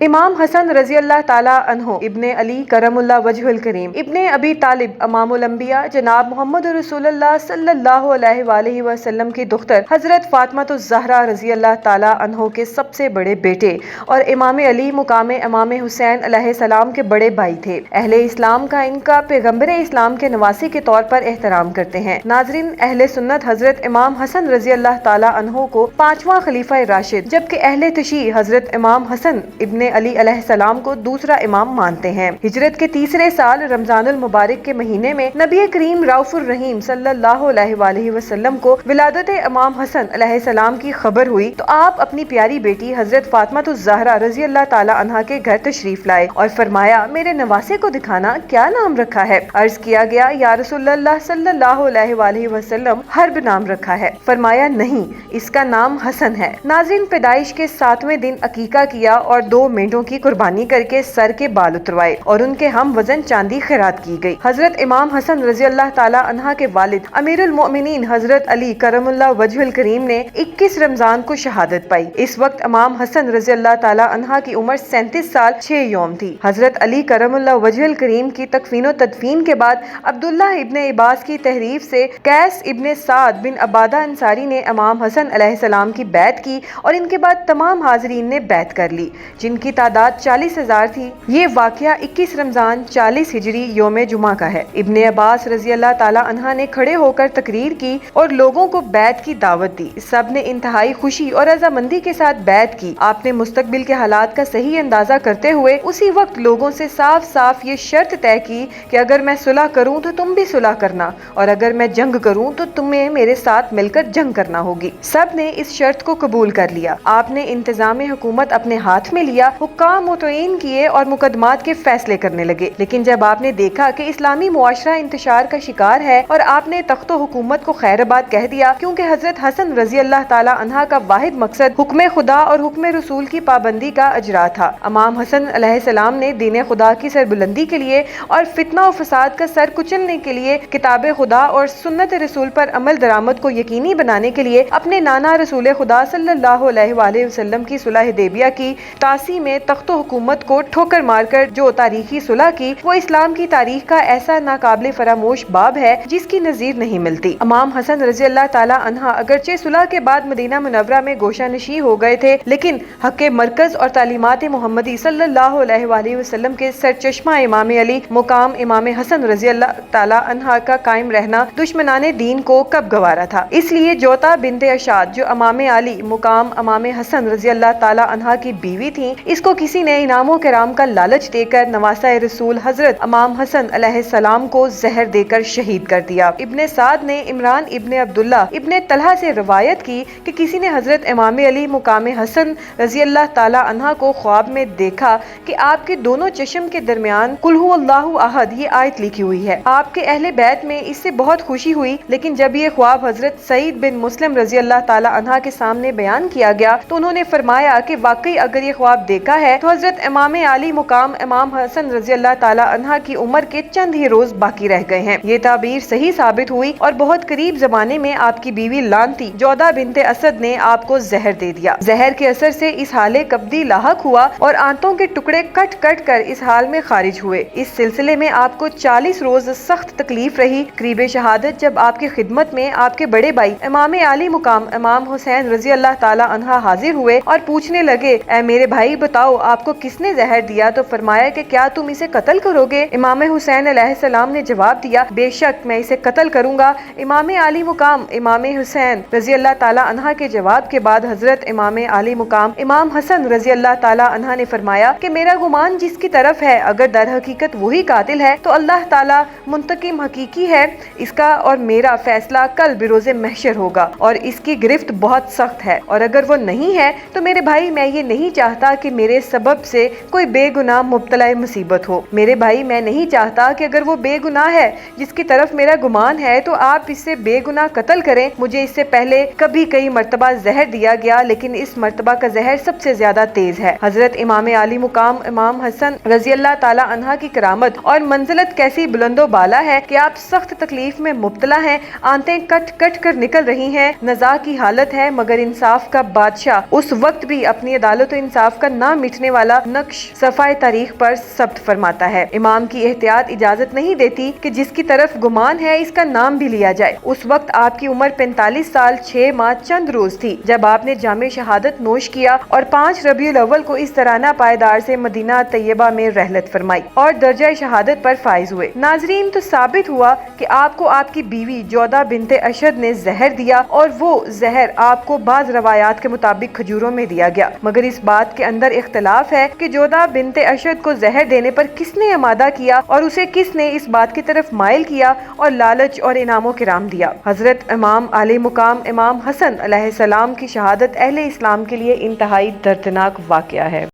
इमाम हसन रजी अल्लाह ताला अन्हो इब्ने अली करमुल्लाह वजहुल करीम इब्ने अबी तालिब अमामुल अंबिया जनाब मोहम्मद रसूलुल्लाह सल्लल्लाहु अलैहि वसल्लम की दुख्तर हजरत फातिमा ज़हरा रजी अल्लाह ताला अन्हो के सबसे बड़े बेटे और इमाम अली मुकाम इमाम हुसैन अलैहिस्सलाम के बड़े भाई थे। अहले इस्लाम का इनका पैगम्बर इस्लाम के नवासी के तौर पर एहतराम करते हैं। नाजरीन, अहले सुन्नत हजरत इमाम हसन रजी अल्लाह ताला अन्हो को पांचवा खलीफा राशिद जबकि अहले तशी हजरत इमाम हसन इब्ने अली अलैहिस्सलाम को दूसरा इमाम मानते हैं। हिजरत के तीसरे साल रमजानुल मुबारक के महीने में नबी करीम रऊफुर रहीम सल्लल्लाहु अलैहि वसल्लम को विलादत इमाम हसन अलैहिस्सलाम की खबर हुई तो आप अपनी प्यारी बेटी हजरत फातिमा ज़हरा रजी अल्लाह ताला अन्हा के घर तशरीफ लाए और फरमाया, मेरे नवासे को दिखाना क्या नाम रखा है। अर्ज किया गया, या रसूलल्लाह सल्लल्लाहु अलैहि वसल्लम हर्ब नाम रखा है। फरमाया, नहीं, इसका नाम हसन है। नाज़रीन, पैदाइश के 7वें दिन अकीका किया और 2 मेंढों की कुर्बानी करके सर के बाल उतरवाए और उनके हम वजन चांदी खैरात की गई। हजरत इमाम हसन रजी अल्लाह ताला अन्हा के वालिद अमीरुल मोमिनीन हजरत अली करमुल्लाह वजहुल करीम ने 21 रमजान को शहादत पाई। इस वक्त इमाम हसन रजी अल्लाह ताला अन्हा की उम्र 37 साल 6 यौम थी। हजरत अली करमुल्लाह वजहुल करीम की तकफीन व तदफीन के बाद अब्दुल्लाह इब्ने इबास की तहरीफ से कैस इब्ने साद बिन अबादा अंसारी ने इमाम हसन अलैहिस्सलाम की बैत की और इनके बाद तमाम हाजरीन ने बैत कर ली, जिनकी तादाद 40,000 थी। ये वाकया 21 रमजान 40 हिजरी योम जुमा का है। इब्ने अब्बास रजी अल्लाह ताला अन्हा ने खड़े होकर तकरीर की और लोगों को बैत की दावत दी। सब ने इंतहाई खुशी और रजामंदी के साथ बैत की। आपने मुस्तकबिल के हालात का सही अंदाजा करते हुए उसी वक्त लोगों से साफ साफ ये शर्त तय की कि अगर मैं सुलह करूं तो तुम भी सुलह करना और अगर मैं जंग करूं तो तुम्हें मेरे साथ मिलकर जंग करना होगी। सब ने इस शर्त को कबूल कर लिया। आपने इंतजाम हुकूमत अपने हाथ में लिया, हुक्काम मुतय्यन किए और मुकदमात के फैसले करने लगे। लेकिन जब आपने देखा कि इस्लामी मुआशरा इंतशार का शिकार है और आपने तख्तो हुकूमत को खैराबाद कह दिया, क्योंकि हजरत हसन रजी अल्लाह ताला अन्हा का वाहिद मकसद हुक्म खुदा और हुक्म रसूल की पाबंदी का अजरा था। इमाम हसन अलैहिस्सलाम ने दीन खुदा की सरबुलंदी के लिए और फितना और फसाद का सर कुचलने के लिए किताब खुदा और सुन्नत रसूल पर अमल दरामद को यकीनी बनाने के लिए अपने नाना रसूल खुदा सल्लल्लाहु अलैहि वसल्लम की सुलह हुदैबिया की तासी में तख्तो हुकूमत को ठोकर मारकर जो तारीखी सुलह की, वो इस्लाम की तारीख का ऐसा नाकाबिले फरामोश बाब है जिसकी नजीर नहीं मिलती। इमाम हसन रजी अल्लाह ताला अन्हा अगरचे सुलह के बाद मदीना मुनव्वरा में गोशा नशी हो गए थे, लेकिन हक़ मरकज और तालीमात मोहम्मदी सल्लल्लाहु अलैहि वसल्लम के सरचश्मा इमाम अली मुकाम इमाम हसन रजी अल्लाह ताला अन्हा का कायम रहना दुश्मनाने दीन को कब गवारा था। इसलिए जोता बिनते अशाद जो इमाम अली मुकाम इमाम हसन रजी अल्लाह ताला अन्हा की बीवी थी, इसको किसी ने इनामों कराम का लालच देकर नवासा रसूल हजरत इमाम हसन अलैहिस्सलाम को जहर देकर शहीद कर दिया। इब्ने साद ने इमरान इब्ने अब्दुल्ला इब्ने तलहा से रवायत की कि किसी ने हजरत इमाम अली मुकाम हसन रजी अल्लाह ताला अन्हा को ख्वाब में देखा कि आपके दोनों चश्म के दरमियान कुल हु अल्लाहु अहद ये आयत लिखी हुई है। आपके अहले बैत में इससे बहुत खुशी हुई, लेकिन जब ये ख्वाब हजरत सईद बिन मुस्लिम रजी अल्लाह ताला अन्हा के सामने बयान किया गया तो उन्होंने फरमाया कि वाकई अगर ये ख्वाब देखा है तो हजरत इमाम अली मुकाम इमाम हसन रजी अल्लाह ताला अन्हा की उम्र के चंद ही रोज बाकी रह गए हैं। ये ताबीर सही साबित हुई और बहुत करीब जमाने में आपकी बीवी लानती जोधा बिनते असद ने आपको जहर दे दिया। जहर के असर से इस हाले कब्दी लाहक हुआ और आंतों के टुकड़े कट कट कर इस हाल में खारिज हुए। इस सिलसिले में आपको 40 रोज सख्त तकलीफ रही। करीब शहादत जब आपकी खिदमत में आपके बड़े भाई इमाम अली मुकाम इमाम हुसैन रजी अल्लाह ताला अन्हा हाजिर हुए और पूछने लगे, ऐ मेरे भाई बताओ आपको किसने जहर दिया? तो फरमाया कि क्या तुम इसे कत्ल करोगे? इमाम हुसैन अलैहिस्सलाम ने जवाब दिया, बेशक मैं इसे कत्ल करूंगा। इमाम अली मुकाम इमाम हुसैन रजी अल्लाह ताला अन्हा के जवाब के बाद हजरत इमाम अली मुकाम इमाम हसन रजी अल्लाह ताला अन्हा ने फरमाया कि मेरा गुमान जिसकी तरफ है, अगर दर हकीकत वही कातिल है तो अल्लाह ताला मुंतकिम हकीकी है। इसका और मेरा फैसला कल बिरोज़े महशर होगा और इसकी गिरफ्त बहुत सख्त है, और अगर वो नहीं है तो मेरे भाई मैं ये नहीं चाहता कि मेरे सबब से कोई बेगुनाह मुब्तला मुसीबत हो। मेरे भाई मैं नहीं चाहता कि अगर वो बेगुनाह है जिसकी तरफ मेरा गुमान है तो आप इससे बेगुनाह कत्ल करें। मुझे इससे पहले कभी कई मर्तबा जहर दिया गया, लेकिन इस मर्तबा का जहर सबसे ज्यादा तेज है। हजरत इमाम अली मुकाम इमाम हसन रजी अल्लाह ताला अन्हा की करामत और मंजिलत कैसी बुलंदो बाला है कि आप सख्त तकलीफ में मुब्तला हैं, आंतें कट कट कर निकल रही हैं, नज़ा की हालत है, मगर इंसाफ का बादशाह उस वक्त भी अपनी अदालत और इंसाफ का نہ مٹنے والا نقش صفحہ تاریخ پر ثبت فرماتا ہے۔ امام کی احتیاط اجازت نہیں دیتی کہ جس کی طرف گمان ہے اس کا نام بھی لیا جائے۔ اس وقت آپ کی عمر 45 سال 6 ماہ چند روز تھی جب آپ نے جام شہادت نوش کیا اور 5 ربیع الاول کو اس ترانہ پائیدار سے مدینہ طیبہ میں رحلت فرمائی اور درجہ شہادت پر فائز ہوئے۔ ناظرین، تو ثابت ہوا کہ آپ کو آپ کی بیوی جودہ بنت اشد نے زہر دیا اور وہ زہر آپ کو بعض روایات کے مطابق کھجوروں میں دیا گیا، مگر اس بات کے اندر اختلاف ہے کہ جودہ بنت اشد کو زہر دینے پر کس نے آمادہ کیا اور اسے کس نے اس بات کی طرف مائل کیا اور لالچ اور انعام و کرام دیا۔ حضرت امام علی مقام امام حسن علیہ السلام کی شہادت اہل اسلام کے لیے انتہائی دردناک واقعہ ہے۔